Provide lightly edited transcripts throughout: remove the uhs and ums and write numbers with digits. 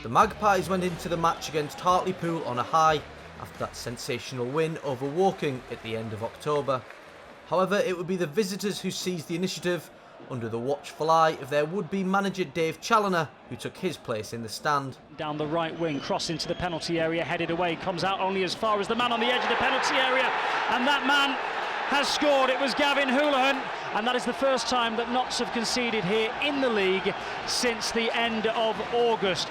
The Magpies went into the match against Hartlepool on a high after that sensational win over Woking at the end of October. However, it would be the visitors who seized the initiative under the watchful eye of their would-be manager Dave Challoner, who took his place in the stand. Down the right wing, cross into the penalty area, headed away, comes out only as far as the man on the edge of the penalty area, and that man has scored. It was Gavin Houlihan, and that is the first time that Notts have conceded here in the league since the end of August.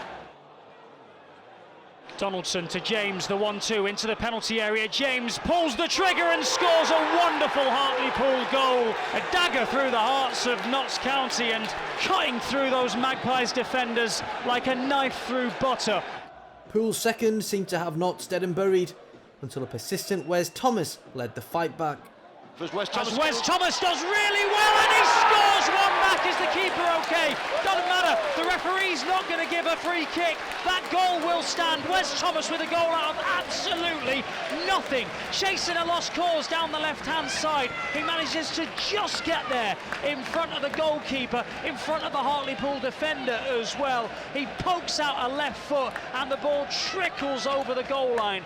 Donaldson to James, the 1-2 into the penalty area. James pulls the trigger and scores a wonderful Hartlepool goal. A dagger through the hearts of Notts County and cutting through those Magpies defenders like a knife through butter. Pool's second seemed to have Notts dead and buried until a persistent Wes Thomas led the fight back. Wes Thomas does really well and he scores one back. Is the keeper okay? Doesn't matter. The referee's not going to give a free kick. That goal will stand. Wes Thomas with a goal out of absolutely nothing. Chasing a lost cause down the left-hand side. He manages to just get there in front of the goalkeeper, in front of the Hartlepool defender as well. He pokes out a left foot and the ball trickles over the goal line.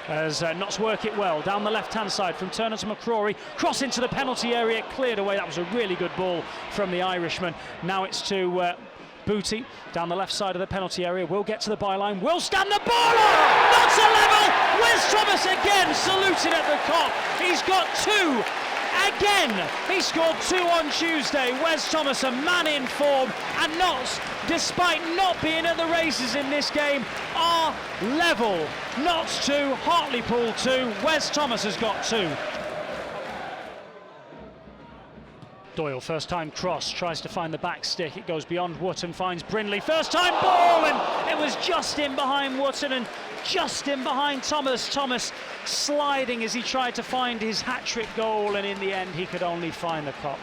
As Notts work it well down the left-hand side from Turner to McCrory, cross into the penalty area, cleared away. That was a really good ball from the Irishman. Now it's to Booty down the left side of the penalty area. Will get to the byline, will stand the ball on! Notts a level! Wes Thomas again saluted at the Kop. He's got two. Again, he scored two on Tuesday. Wes Thomas, a man in form, and Notts, despite not being at the races in this game, are level. Notts 2, Hartlepool 2. Wes Thomas has got two. Doyle, first time cross, tries to find the back stick. It goes beyond Wootton, finds Brindley. First time ball, and it was just in behind Wootton and just in behind Thomas. Thomas sliding as he tried to find his hat-trick goal, and in the end he could only find the Kop.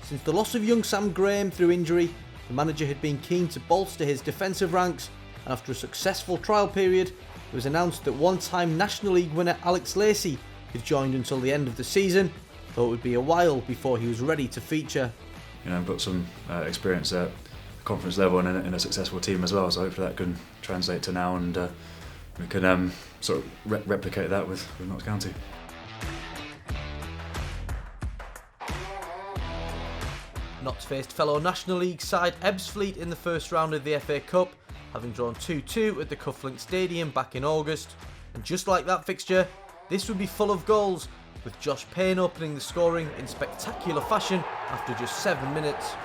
Since the loss of young Sam Graham through injury, the manager had been keen to bolster his defensive ranks, and after a successful trial period, it was announced that one-time National League winner Alex Lacey had joined until the end of the season, though it would be a while before he was ready to feature. You know, I've got some experience at conference level and in a successful team as well, so hopefully that can translate to now, and we can sort of replicate that with Notts County. Notts faced fellow National League side Ebbsfleet in the first round of the FA Cup, having drawn 2-2 at the Cufflink Stadium back in August, and just like that fixture, this would be full of goals, with Josh Payne opening the scoring in spectacular fashion after just 7 minutes.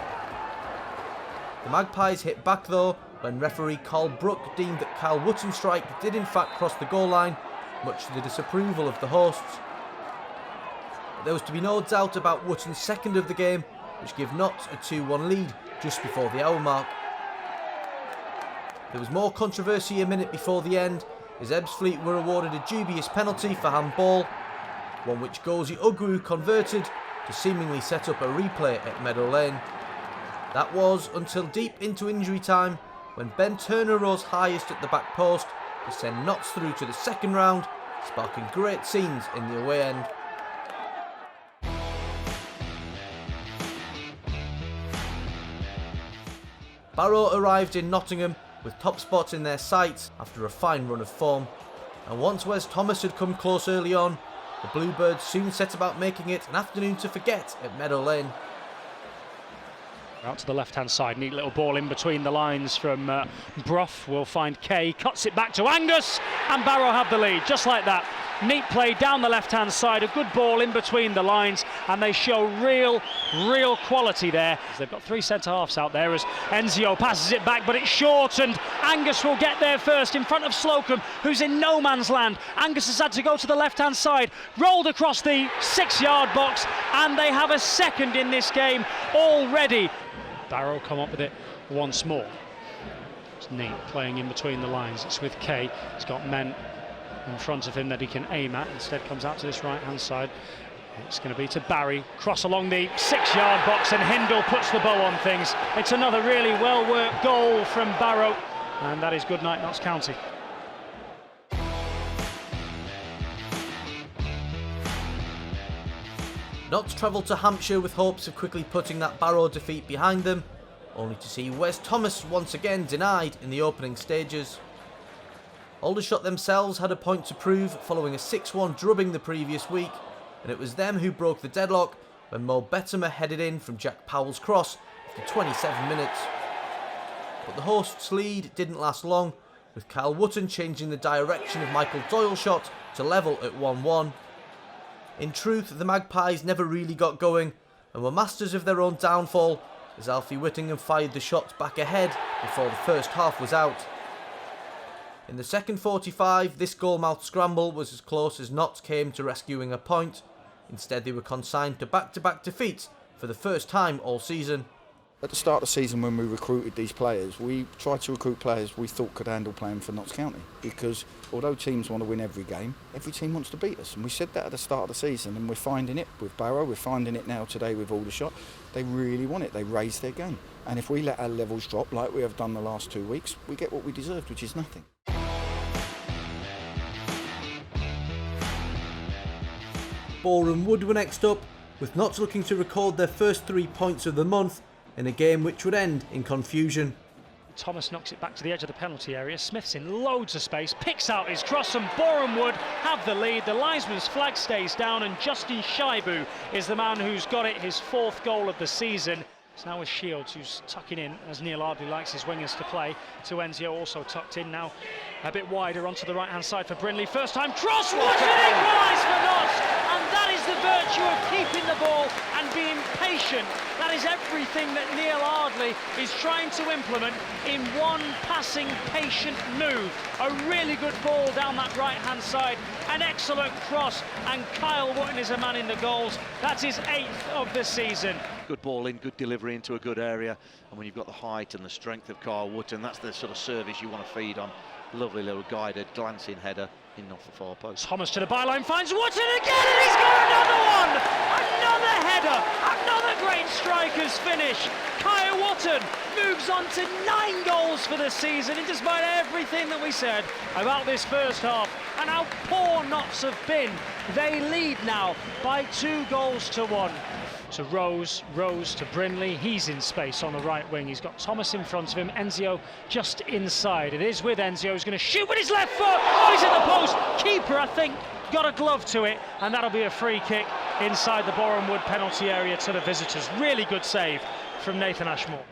The Magpies hit back though, when referee Carl Brook deemed that Kyle Wootton's strike did in fact cross the goal line, much to the disapproval of the hosts. But there was to be no doubt about Wootton's second of the game, which gave Notts a 2-1 lead just before the hour mark. There was more controversy a minute before the end, as Ebbsfleet were awarded a dubious penalty for handball, one which Gozi Ugwu converted to seemingly set up a replay at Meadow Lane. That was until deep into injury time, when Ben Turner rose highest at the back post to send Notts through to the second round, sparking great scenes in the away end. Barrow arrived in Nottingham with top spots in their sights after a fine run of form, and once Wes Thomas had come close early on, the Bluebirds soon set about making it an afternoon to forget at Meadow Lane. Out to the left-hand side, neat little ball in between the lines from Brough. Will find Kay, cuts it back to Angus, and Barrow have the lead, just like that. Neat play down the left-hand side, a good ball in between the lines, and they show real quality there. They've got three centre-halves out there as Enzio passes it back, but it's short, and Angus will get there first in front of Slocum, who's in no man's land. Angus has had to go to the left-hand side, rolled across the 6-yard box, and they have a second in this game already. Barrow come up with it once more. It's neat playing in between the lines. It's with Kay. He's got men in front of him that he can aim at. Instead comes out to this right-hand side. It's going to be to Barry. Cross along the 6-yard box, and Hindle puts the bow on things. It's another really well-worked goal from Barrow, and that is good night, Notts County. Notts travelled to Hampshire with hopes of quickly putting that Barrow defeat behind them, only to see Wes Thomas once again denied in the opening stages. Aldershot themselves had a point to prove following a 6-1 drubbing the previous week, and it was them who broke the deadlock when Mo Bettimer headed in from Jack Powell's cross after 27 minutes. But the hosts' lead didn't last long, with Kyle Wootton changing the direction of Michael Doyle's shot to level at 1-1. In truth, the Magpies never really got going and were masters of their own downfall as Alfie Whittingham fired the shot back ahead before the first half was out. In the second 45, this goalmouth scramble was as close as Notts came to rescuing a point. Instead, they were consigned to back-to-back defeats for the first time all season. At the start of the season, when we recruited these players, we tried to recruit players we thought could handle playing for Notts County, because although teams want to win every game, every team wants to beat us, and we said that at the start of the season, and we're finding it with Barrow, we're finding it now today with Aldershot. They really want it, they raise their game, and if we let our levels drop like we have done the last 2 weeks, we get what we deserved, which is nothing. Boreham Wood were next up, with Notts looking to record their first 3 points of the month in a game which would end in confusion. Thomas knocks it back to the edge of the penalty area. Smith's in loads of space, picks out his cross, and Boreham Wood have the lead. The linesman's flag stays down, and Justin Shaibu is the man who's got it, his 4th goal of the season. It's now with Shields, who's tucking in, as Neil Ardley likes his wingers to play, to Enzio, also tucked in, now a bit wider onto the right-hand side for Brindley. First time cross, what an equalise for Notts! And that is the virtue of keeping the ball and being patient. That is everything that Neil Ardley is trying to implement in one passing, patient move. A really good ball down that right-hand side, an excellent cross, and Kyle Wootton is a man in the goals. That's his 8th of the season. Good ball in, good delivery into a good area, and when you've got the height and the strength of Kyle Wootton, that's the sort of service you want to feed on. Lovely little guided, glancing header in off the far post. Thomas to the byline, finds Wootton again, and he's got another one! Another header, another great striker's finish. Kyle Wootton moves on to 9 goals for the season, and despite everything that we said about this first half and how poor Notts have been, they lead now by 2 goals to 1. To Rose to Brindley, he's in space on the right wing, he's got Thomas in front of him, Enzio just inside. It is with Enzio, who's going to shoot with his left foot, oh, he's in the post, keeper I think got a glove to it, and that'll be a free kick inside the Boreham Wood penalty area to the visitors. Really good save from Nathan Ashmore.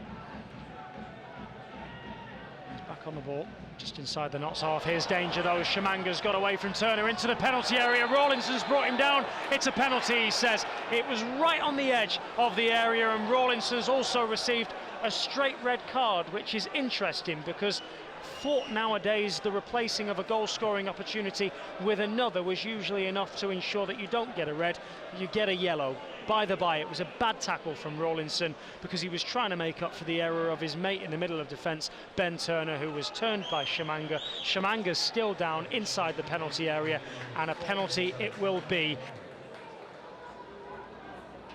He's back on the ball, just inside the Notts half. Here's danger though, Shamanga's got away from Turner into the penalty area. Rawlinson's brought him down. It's a penalty, he says. It was right on the edge of the area, and Rawlinson's also received a straight red card, which is interesting because thought nowadays the replacing of a goal-scoring opportunity with another was usually enough to ensure that you don't get a red, you get a yellow. By the by, it was a bad tackle from Rawlinson because he was trying to make up for the error of his mate in the middle of defence, Ben Turner, who was turned by Shamanga. Shamanga's still down inside the penalty area, and a penalty it will be.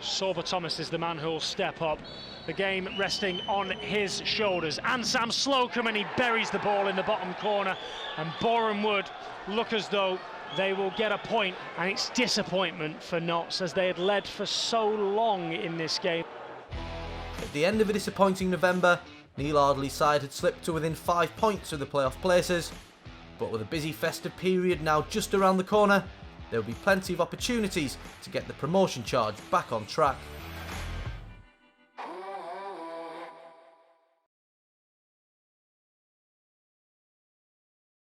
Sorba Thomas is the man who will step up. The game resting on his shoulders. And Sam Slocum, and he buries the ball in the bottom corner. And Boreham Wood look as though they will get a point, and it's disappointment for Notts as they had led for so long in this game. At the end of a disappointing November, Neil Ardley's side had slipped to within 5 points of the playoff places, but with a busy festive period now just around the corner, there will be plenty of opportunities to get the promotion charge back on track.